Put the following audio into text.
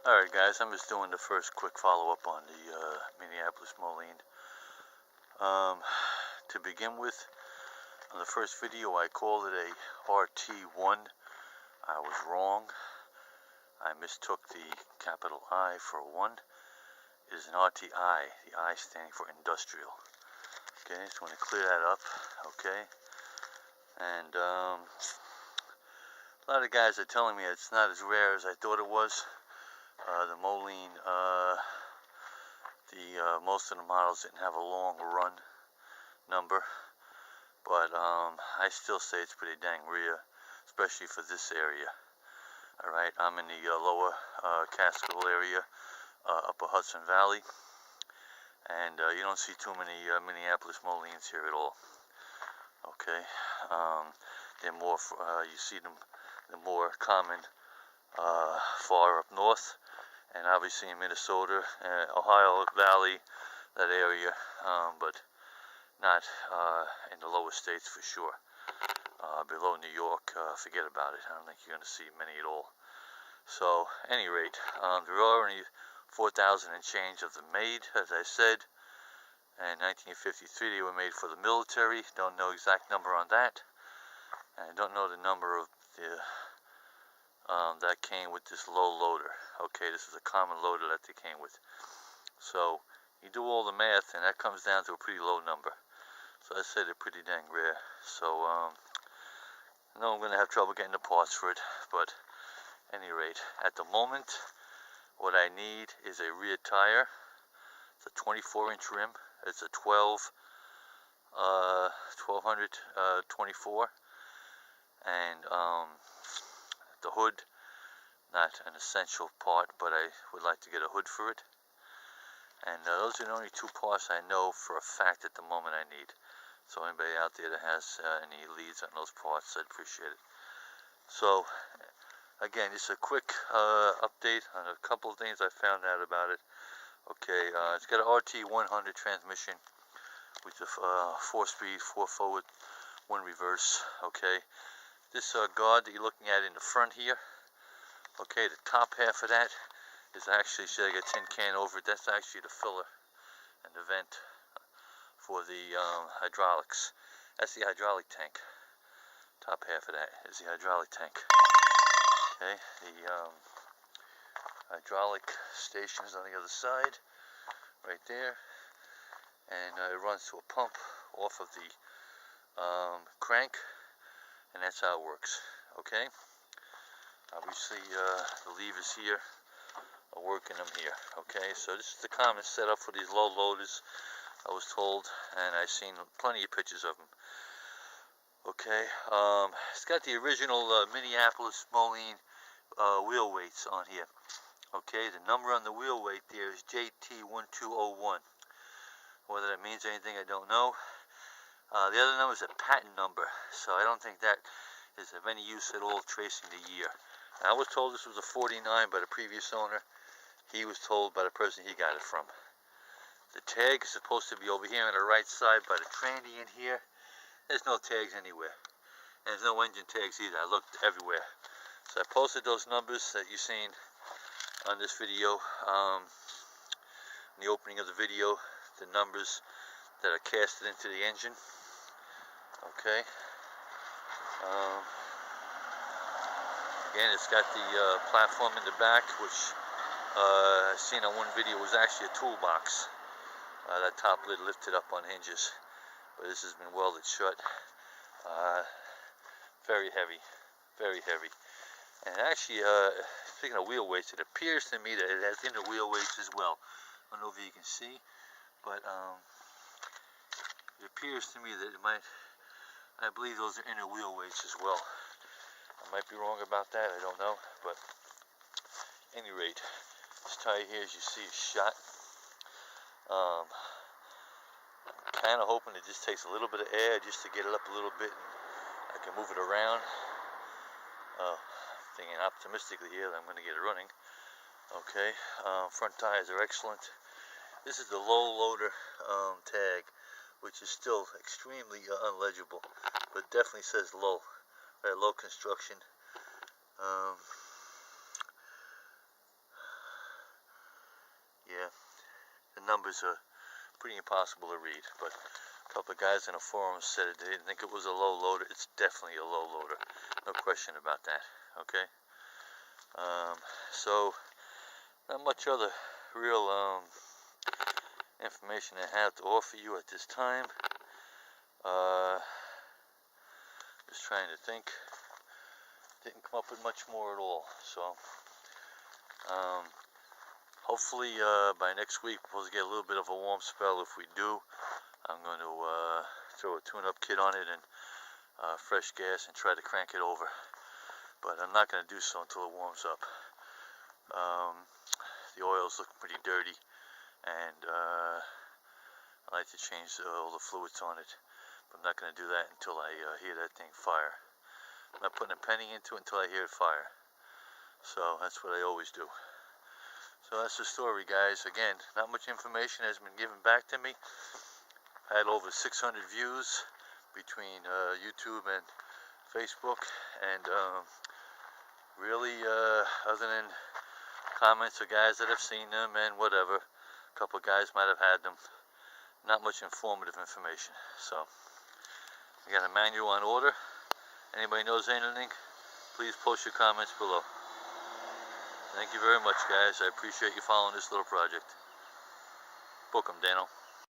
Alright guys, I'm just doing the first quick follow-up on the Minneapolis Moline. To begin with, on the first video I called it a RT1. I was wrong. I mistook the capital I for a 1. It is an RTI, the I standing for industrial. Okay, just want to clear that up, okay? And a lot of guys are telling me it's not as rare as I thought it was. The Moline, most of the models didn't have a long run number, but I still say it's pretty dang rare, especially for this area. Alright, I'm in the lower Catskill area, upper Hudson Valley, and you don't see too many Minneapolis Molines here at all. Okay, they're more, you see them, they're more common far up north, and obviously in Minnesota, Ohio Valley, that area, but not in the lower states for sure. Below New York, forget about it. I don't think you're going to see many at all. So, at any rate, there are only 4,000 and change of them made, as I said. In 1953, they were made for the military. Don't know exact number on that. And I don't know the number of the that came with this low loader. Okay, this is a common loader that they came with. So you do all the math, and that comes down to a pretty low number. So I say they're pretty dang rare. So I know I'm going to have trouble getting the parts for it, but at any rate, at the moment, what I need is a rear tire. It's a 24-inch rim. It's a 1224, and the hood. Not an essential part, but I would like to get a hood for it. And those are the only two parts I know for a fact at the moment I need. So anybody out there that has any leads on those parts, I'd appreciate it. So again, just a quick update on a couple of things I found out about it. Okay, it's got an RT100 transmission with a 4-speed, 4 forward, 1 reverse. Okay, this guard that you're looking at in the front here. Okay, the top half of that is actually, see I got a tin can over it, that's actually the filler and the vent for the hydraulics. That's the hydraulic tank. Top half of that is the hydraulic tank. Okay, the hydraulic station is on the other side, right there, and it runs to a pump off of the crank, and that's how it works. Okay. Obviously, the levers here are working them here. Okay, so this is the common setup for these low loaders, I was told, and I've seen plenty of pictures of them. Okay, it's got the original Minneapolis Moline wheel weights on here. Okay, the number on the wheel weight there is JT1201. Whether that means anything, I don't know. The other number is a patent number, so I don't think that is of any use at all tracing the year. I was told this was a 49 by the previous owner. He was told by the person he got it from. The tag is supposed to be over here on the right side by the tranny in here. There's no tags anywhere. And there's no engine tags either. I looked everywhere. So I posted those numbers that you've seen on this video. In the opening of the video, the numbers that are casted into the engine. Okay. Again, it's got the platform in the back, which I seen on one video was actually a toolbox. That top lid lifted up on hinges, but this has been welded shut. Very heavy, very heavy. And actually, speaking of wheel weights, it appears to me that it has inner wheel weights as well. I don't know if you can see, but it appears to me that it might, I believe those are inner wheel weights as well. I might be wrong about that, I don't know, but at any rate, this tire here, as you see, is shot. Kind of hoping it just takes a little bit of air just to get it up a little bit, and I can move it around. Thinking optimistically here that I'm going to get it running. Okay, front tires are excellent. This is the low loader tag, which is still extremely unlegible, but definitely says low. Low construction. numbers are pretty impossible to read, but a couple of guys in the forum said they didn't think it was a low loader. It's definitely a low loader, no question about that. Okay, so not much other real information I have to offer you at this time. Just trying to think. Didn't come up with much more at all. So hopefully by next week we'll get a little bit of a warm spell. If we do, I'm going to throw a tune-up kit on it and fresh gas and try to crank it over. But I'm not going to do so until it warms up. The oil's looking pretty dirty, and I like to change all the fluids on it. But I'm not going to do that until I hear that thing fire. I'm not putting a penny into it until I hear it fire. So that's what I always do. So that's the story, guys. Again, not much information has been given back to me. I had over 600 views between YouTube and Facebook, and really, other than comments of guys that have seen them and whatever, a couple of guys might have had them. Not much informative information. So I got a manual on order. Anybody knows anything, please post your comments below. Thank you very much, guys. I appreciate you following this little project. Book 'em, Dano.